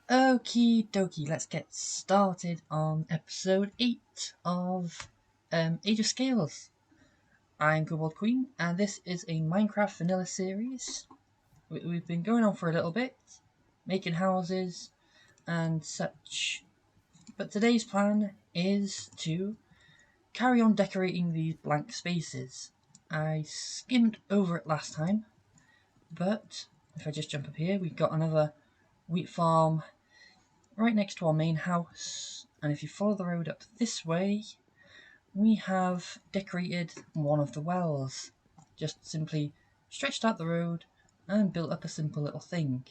Okie dokie, let's get started on episode 8 of Age of Scales. I'm Kobold Queen, and this is a Minecraft Vanilla series. We've been going on for a little bit, making houses and such. But today's plan is to carry on decorating these blank spaces. I skimmed over it last time, but if I just jump up here, we've got another wheat farm right next to our main house, and if you follow the road up this way, we have decorated one of the wells. Just simply stretched out the road and built up a simple little thing.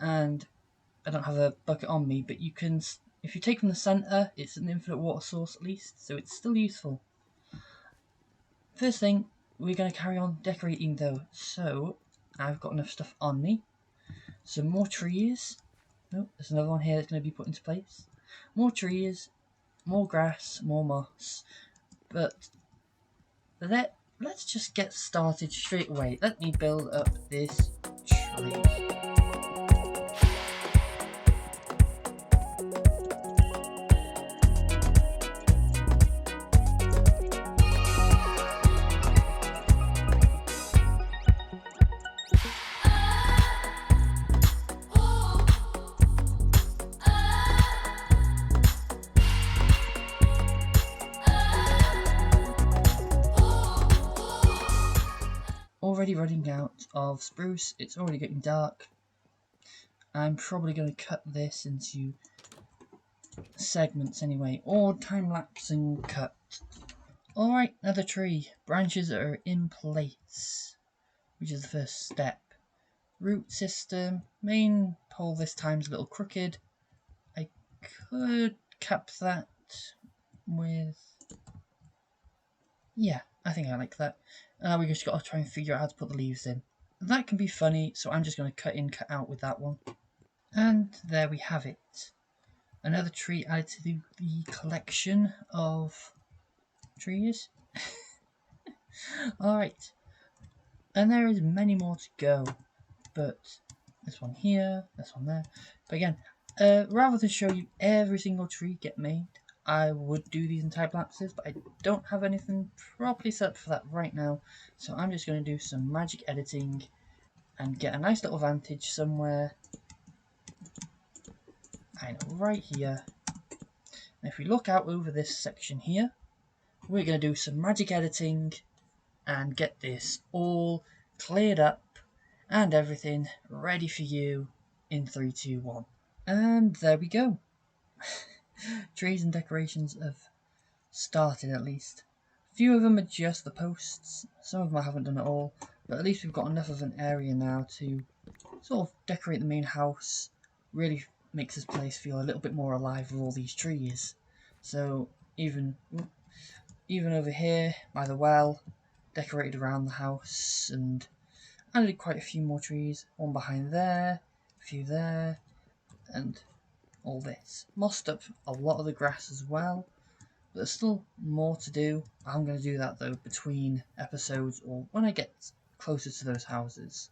And I don't have a bucket on me, but you can, if you take from the centre, it's an infinite water source at least, so it's still useful. First thing, we're going to carry on decorating though, so I've got enough stuff on me. Some more trees. Oh, there's another one here that's going to be put into place. More trees, more grass, more moss. But let's just get started straight away. Let me build up this tree. Already running out of spruce, it's already getting dark. I'm probably going to cut this into segments anyway, or time-lapse and cut. Alright, another tree. Branches are in place, which is the first step. Root system. Main pole this time's a little crooked. I could cap that with... yeah, I think I like that. We just got to try and figure out how to put the leaves in. That can be funny, so I'm just going to cut in, cut out with that one. And there we have it. Another tree added to the collection of trees. Alright. And there is many more to go. But this one here, this one there. But again, rather than show you every single tree get made, I would do these in time lapses, but I don't have anything properly set up for that right now, so I'm just going to do some magic editing and get a nice little vantage somewhere. I know, right here. And if we look out over this section here, we're going to do some magic editing and get this all cleared up and everything ready for you in 3, 2, 1. And there we go. Trees and decorations have started at least. A few of them are just the posts, some of them I haven't done at all, but at least we've got enough of an area now to sort of decorate the main house. Really makes this place feel a little bit more alive with all these trees. So even over here by the well, decorated around the house, and added quite a few more trees. One behind there, a few there, and all this. Mossed up a lot of the grass as well, but there's still more to do. I'm going to do that though between episodes, or when I get closer to those houses.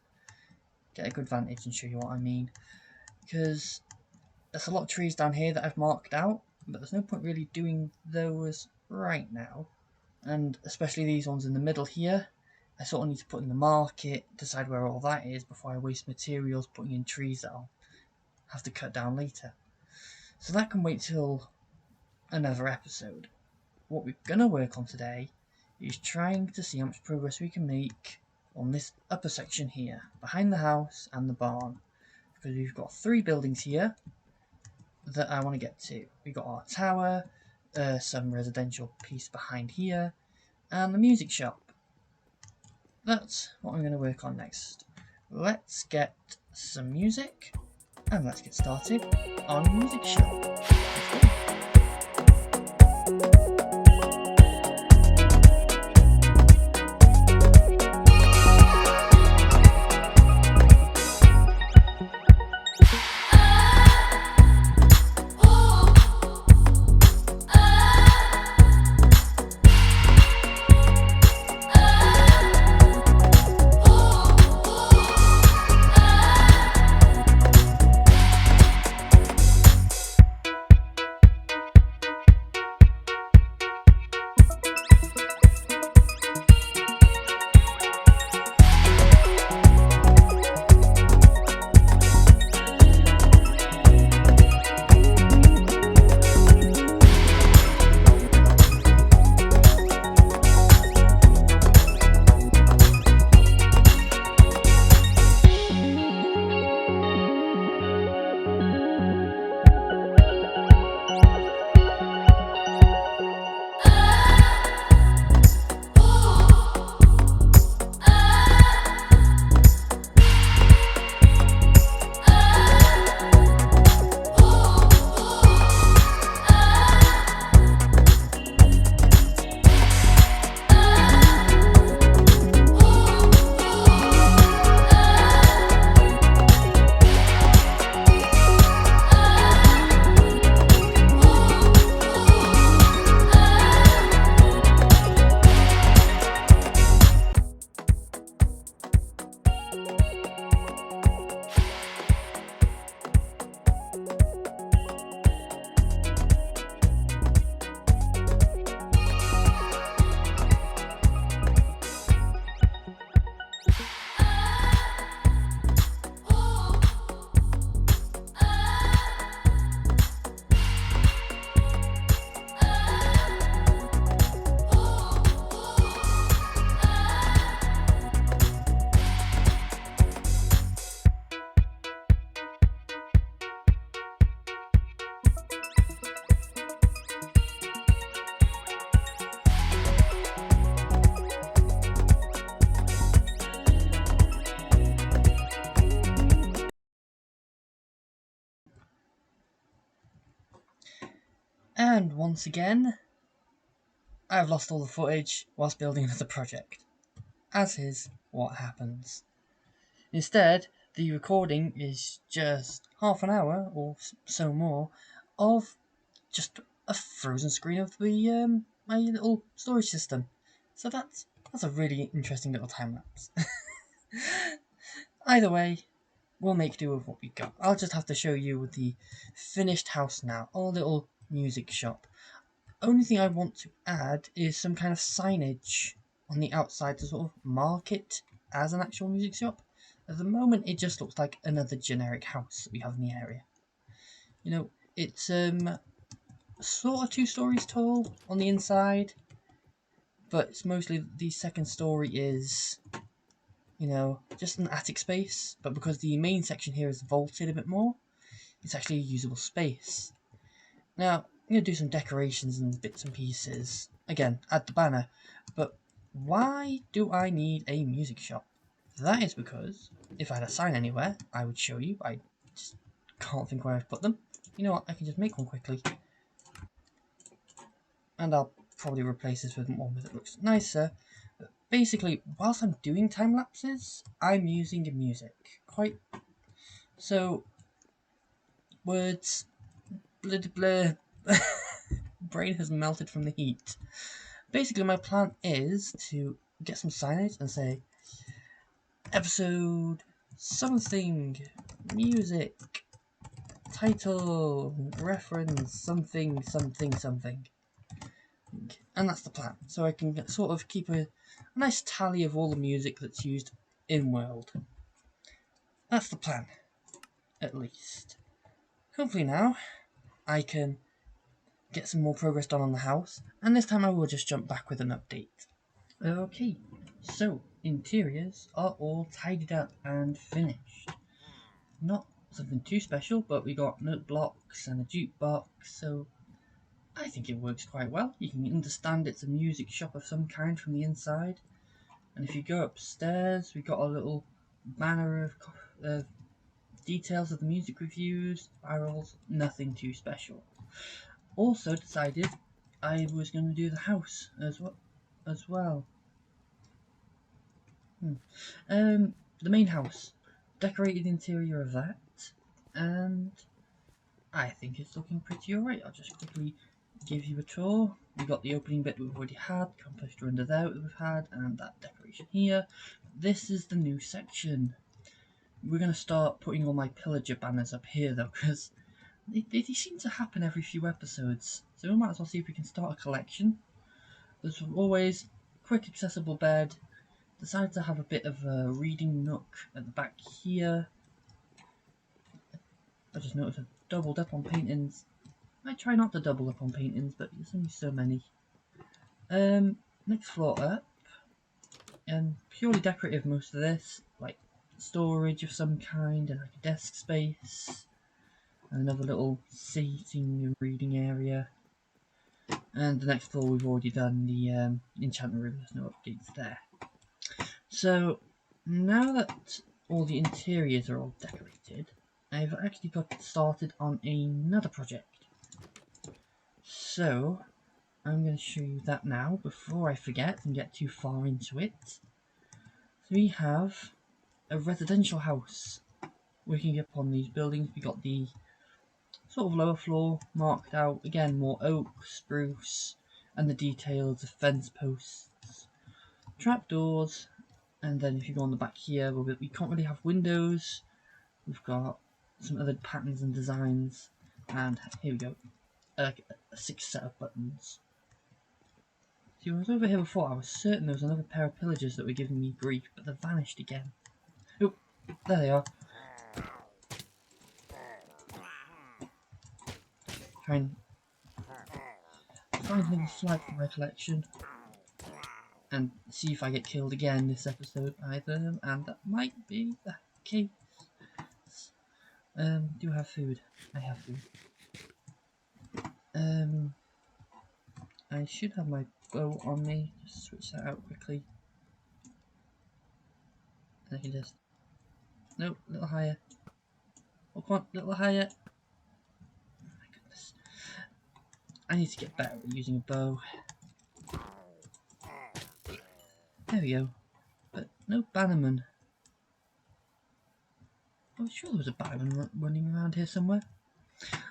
Get a good vantage and show you what I mean. Because there's a lot of trees down here that I've marked out, but there's no point really doing those right now. And especially these ones in the middle here, I sort of need to put in the market, decide where all that is before I waste materials putting in trees that I'll have to cut down later. So that can wait till another episode. What we're going to work on today is trying to see how much progress we can make on this upper section here, behind the house and the barn. Because we've got 3 buildings here that I want to get to. We've got our tower, some residential piece behind here, and the music shop. That's what I'm going to work on next. Let's get some music. And let's get started on Music Show. And once again, I've lost all the footage whilst building another project, as is what happens. Instead, the recording is just half an hour or so more of just a frozen screen of the my little storage system. So that's a really interesting little time lapse. Either way, we'll make do with what we got. I'll just have to show you the finished house now, our little music shop. Only thing I want to add is some kind of signage on the outside to sort of mark it as an actual music shop. At the moment, it just looks like another generic house that we have in the area. You know, it's sort of 2 stories tall on the inside, but it's mostly the second story is, you know, just an attic space. But because the main section here is vaulted a bit more, it's actually a usable space. Now, I'm going to do some decorations and bits and pieces. Again, add the banner. But why do I need a music shop? That is because if I had a sign anywhere, I would show you. I just can't think where I've put them. You know what, I can just make one quickly. And I'll probably replace this with one that looks nicer. But basically, whilst I'm doing time lapses, I'm using music. Quite so. Words. Blah blah. Brain has melted from the heat. Basically, my plan is to get some signage and say episode something, music, title, reference, something, something, something. And that's the plan. So I can sort of keep a nice tally of all the music that's used in world. That's the plan, at least. Hopefully now I can get some more progress done on the house, and this time I will just jump back with an update. Okay, so interiors are all tidied up and finished. Not something too special, but we got note blocks and a jukebox, so I think it works quite well. You can understand it's a music shop of some kind from the inside. And if you go upstairs, we got a little banner of details of the music reviews, spirals, nothing too special. Also decided I was going to do the house as well. The main house, decorated interior of that, and I think it's looking pretty alright. I'll just quickly give you a tour. We got the opening bit we've already had, compost render there that we've had, and that decoration here. This is the new section. We're going to start putting all my pillager banners up here though, because they seem to happen every few episodes. So we might as well see if we can start a collection. There's always quick accessible bed. Decided to have a bit of a reading nook at the back here. I just noticed I've doubled up on paintings. I try not to double up on paintings, but there's only so many. Next floor up, and purely decorative most of this, like storage of some kind, and like a desk space, and another little seating and reading area. And the next floor we've already done the enchantment room, there's no updates there. So now that all the interiors are all decorated, I've actually got started on another project. So I'm going to show you that now before I forget and get too far into it. So we have a residential house. Working up on these buildings, we got the sort of lower floor marked out, again more oak, spruce, and the details of fence posts, trapdoors, and then if you go on the back here, we can't really have windows. We've got some other patterns and designs, and here we go, a 6 set of buttons. See, when I was over here before, I was certain there was another pair of pillagers that were giving me grief, but they've vanished again. Oh, there they are. Try and find another flag for my collection, and see if I get killed again this episode by them, and that might be the case. Do I have food? I have food. I should have my bow on me. Just switch that out quickly. And I can just... Nope, a little higher. Oh, come on, a little higher. Oh my goodness. I need to get better at using a bow. There we go. But no bannerman. I'm sure there was a bannerman running around here somewhere.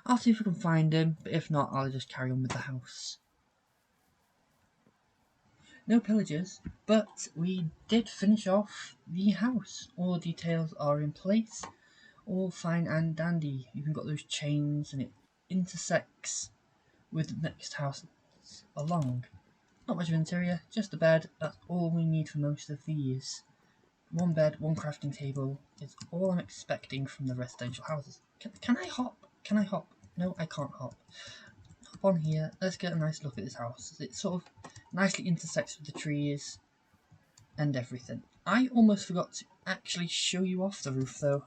I'll see if I can find him, but if not, I'll just carry on with the house. No pillagers, but we did finish off the house. All the details are in place, all fine and dandy. You've even got those chains and it intersects with the next house along. Not much of interior, just a bed. That's all we need for most of these. One bed, one crafting table is all I'm expecting from the residential houses. Can I hop? Can I hop? No, I can't hop. Hop on here. Let's get a nice look at this house. It sort of nicely intersects with the trees and everything. I almost forgot to actually show you off the roof though.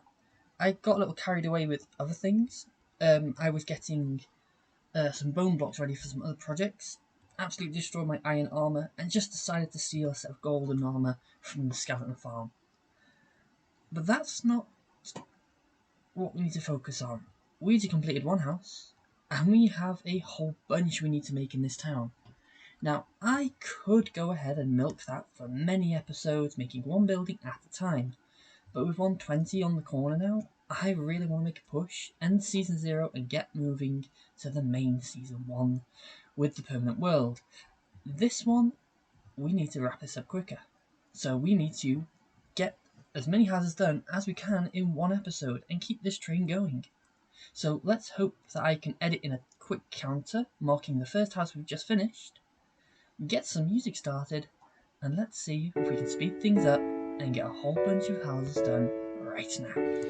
I got a little carried away with other things. I was getting some bone blocks ready for some other projects. Absolutely destroyed my iron armour and just decided to steal a set of golden armour from the skeleton farm. But that's not what we need to focus on. We just completed one house and we have a whole bunch we need to make in this town. Now I could go ahead and milk that for many episodes, making one building at a time, but with 120 on the corner now, I really want to make a push, end season 0 and get moving to the main season 1 with the permanent world. This one, we need to wrap this up quicker. So we need to get as many houses done as we can in one episode and keep this train going. So let's hope that I can edit in a quick counter marking the first house we've just finished, get some music started, and let's see if we can speed things up and get a whole bunch of houses done right now.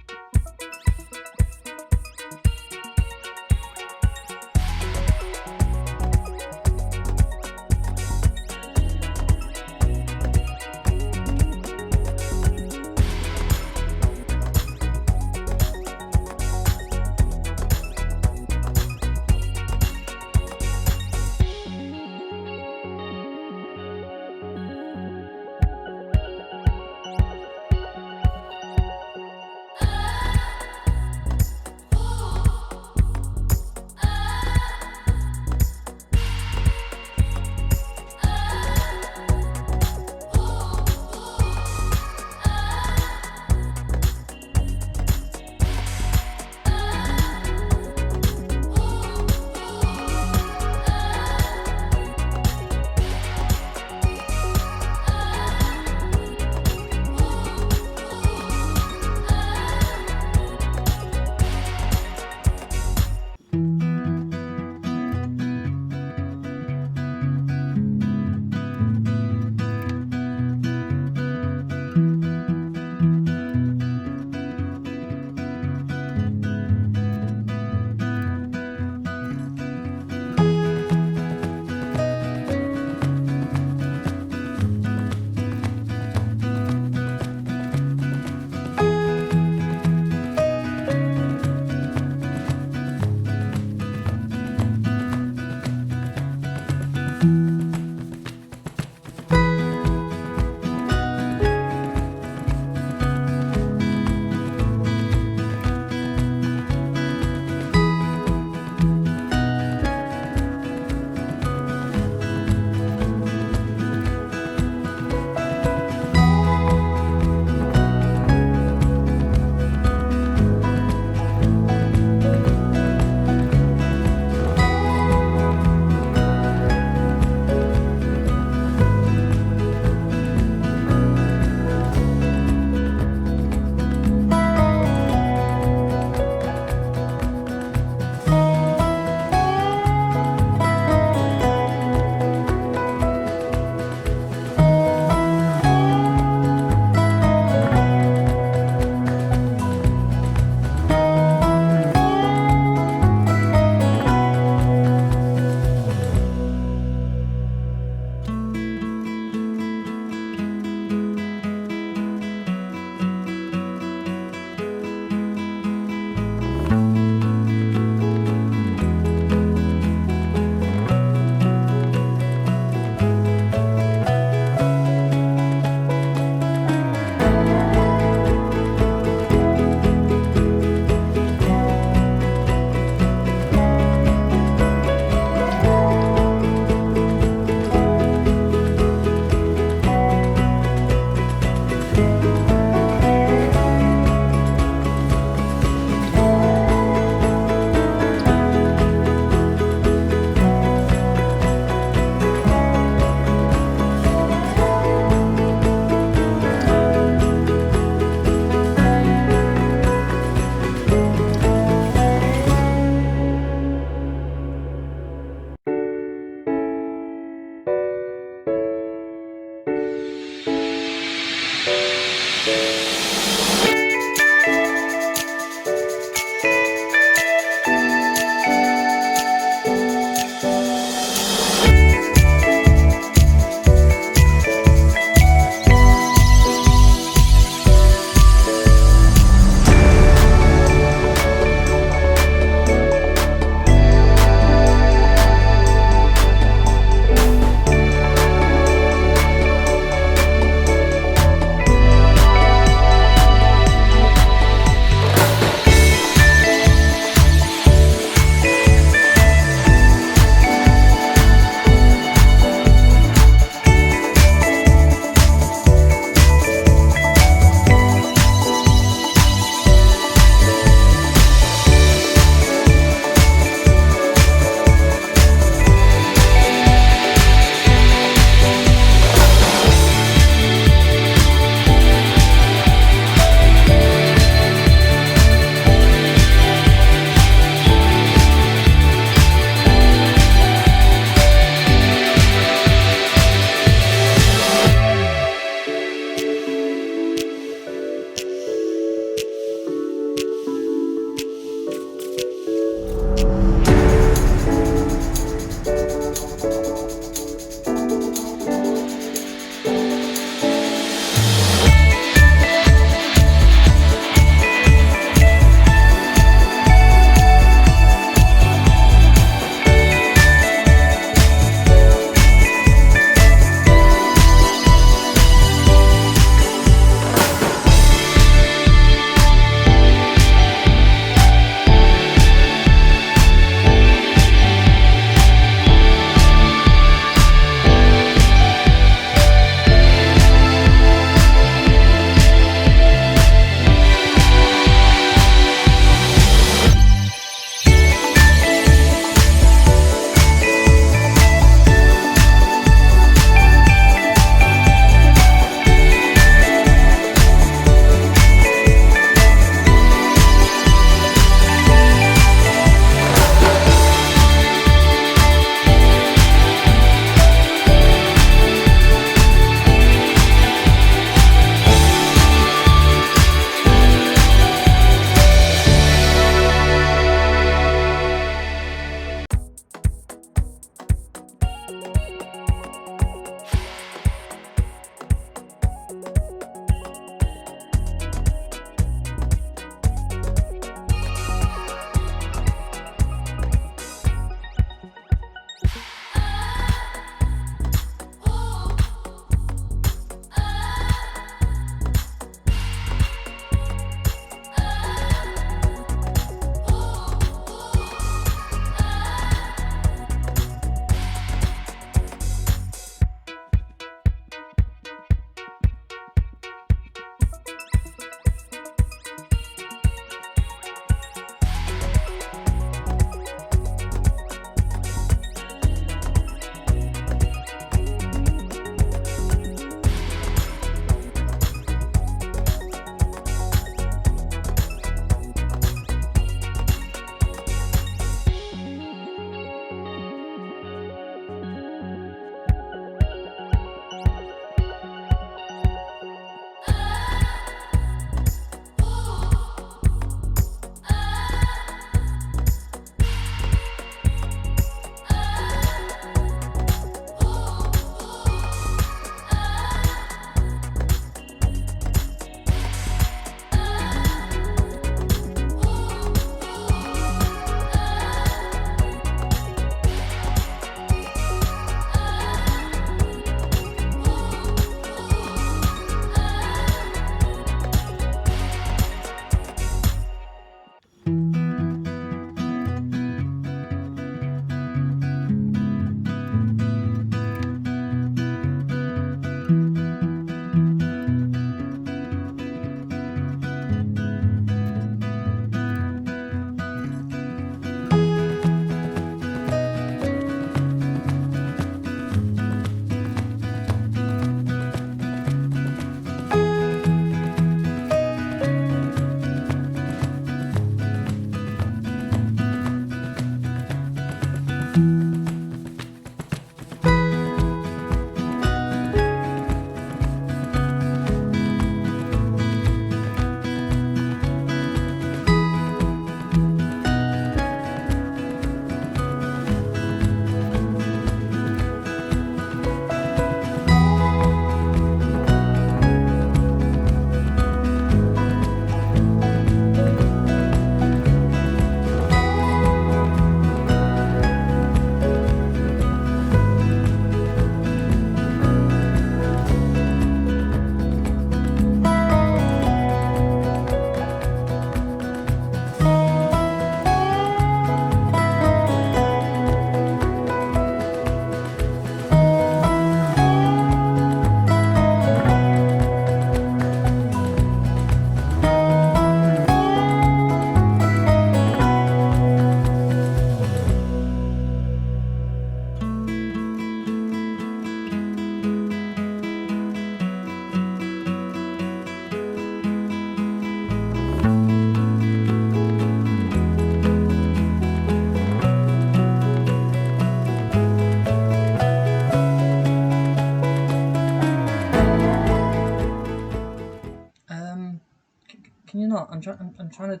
I'm trying to...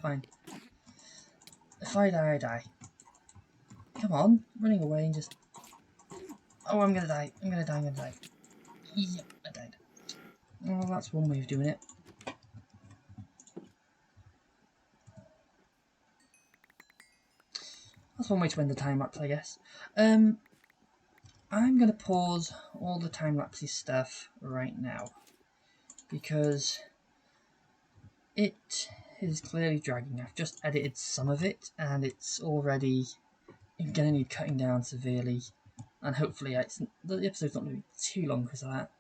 Fine. If I die, I die. Come on, running away and just... Oh, I'm gonna die. I'm gonna die. Yep, I died. Oh, that's one way of doing it. That's one way to end the time lapse, I guess. I'm gonna pause all the time lapsey stuff right now because it is clearly dragging. I've just edited some of it and it's already gonna need cutting down severely, and hopefully the episode's not gonna be too long because of that.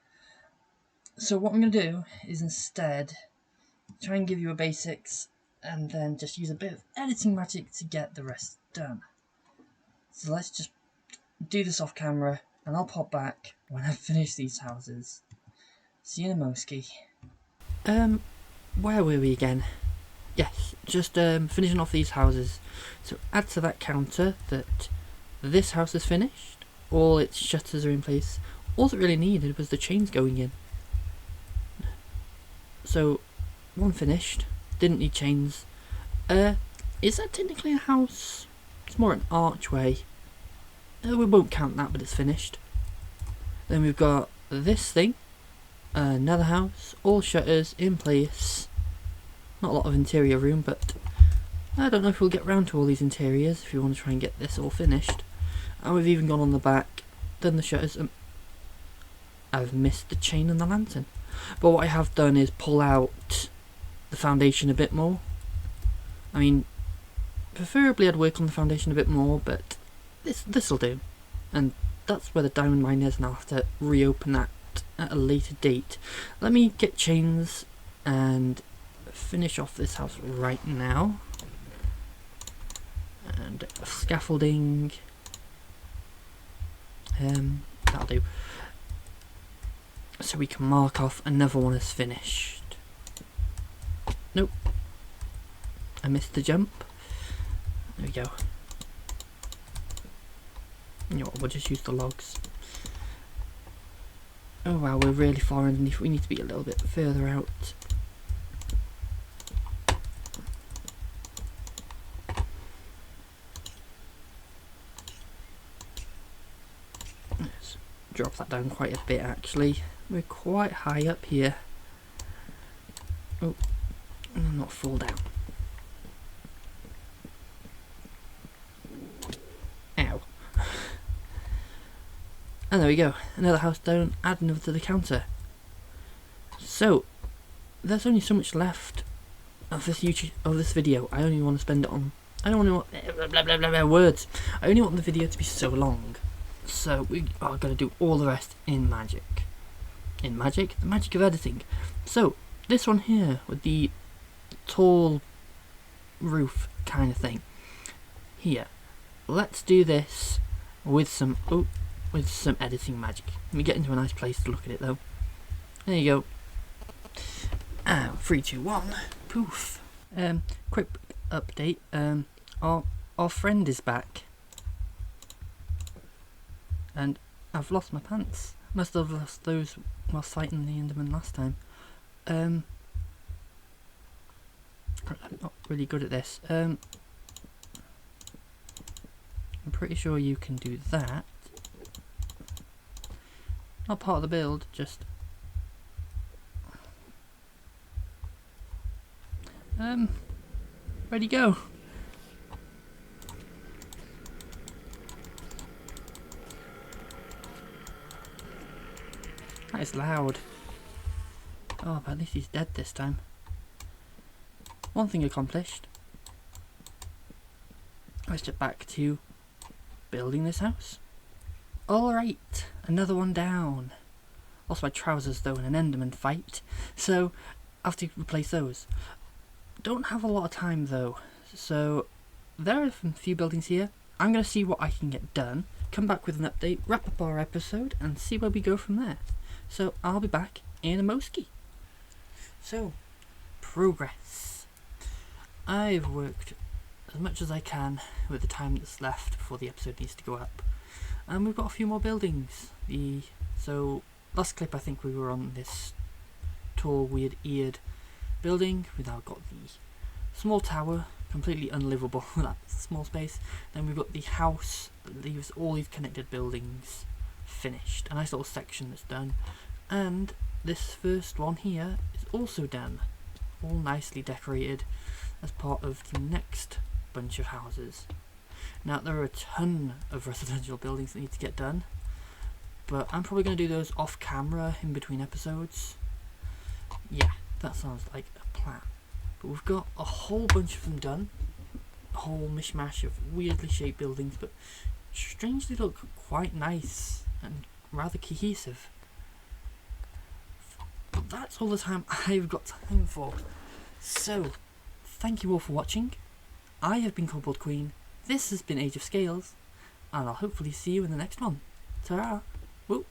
So what I'm gonna do is instead try and give you a basics and then just use a bit of editing magic to get the rest done. So let's just do this off camera and I'll pop back when I've finished these houses. See you in a moski. Where were we again? Yes, just finishing off these houses. So add to that counter that this house is finished, all its shutters are in place. All it really needed was the chains going in. So one finished, didn't need chains. Is that technically a house? It's more an archway. We won't count that, but it's finished. Then we've got this thing, another house, all shutters in place. Not a lot of interior room, but I don't know if we'll get round to all these interiors if you want to try and get this all finished. And we've even gone on the back, done the shutters. I've missed the chain and the lantern. But what I have done is pull out the foundation a bit more. I mean, preferably I'd work on the foundation a bit more, but this'll do. And that's where the diamond mine is, and I'll have to reopen that at a later date. Let me get chains and finish off this house right now. And scaffolding. That'll do. So we can mark off another one as finished. Nope. I missed the jump. There we go. You know what, we'll just use the logs. Oh wow, we're really far underneath. We need to be a little bit further out. Let's drop that down quite a bit actually. We're quite high up here. Oh, not fall down. Ow. And there we go, another house down, add another to the counter. So, there's only so much left of this video. I only want to spend it on, I don't want to, blah blah blah blah words. I only want the video to be so long. So we are going to do all the rest in magic. In magic? The magic of editing. So, this one here with the tall roof kind of thing. Here, let's do this with some editing magic. Let me get into a nice place to look at it though. There you go. 3, 2, 1. Poof. Quick update. Our friend is back. And I've lost my pants. Must have lost those while fighting the Enderman last time. I'm not really good at this. I'm pretty sure you can do that. Not part of the build, just ready go. That is loud. Oh, but at least he's dead this time. One thing accomplished. Let's get back to building this house. Alright, another one down. Lost my trousers though in an Enderman fight, so I have to replace those. Don't have a lot of time though, so there are a few buildings here. I'm going to see what I can get done, come back with an update, wrap up our episode and see where we go from there. So I'll be back in a moski. So, progress. I've worked as much as I can with the time that's left before the episode needs to go up. And we've got a few more buildings. So last clip I think we were on this tall, weird-eared building. We've now got the small tower, completely unlivable in that small space. Then we've got the house that leaves all these connected buildings finished. A nice little section that's done. And this first one here is also done. All nicely decorated as part of the next bunch of houses. Now there are a ton of residential buildings that need to get done, but I'm probably going to do those off camera in between episodes. Yeah, that sounds like a plan. But we've got a whole bunch of them done, a whole mishmash of weirdly shaped buildings, but strangely look quite nice and rather cohesive. But that's all the time I've got time for. So, thank you all for watching. I have been Kobold Queen. This has been Age of Scales, and I'll hopefully see you in the next one. Ta-ra! Woo!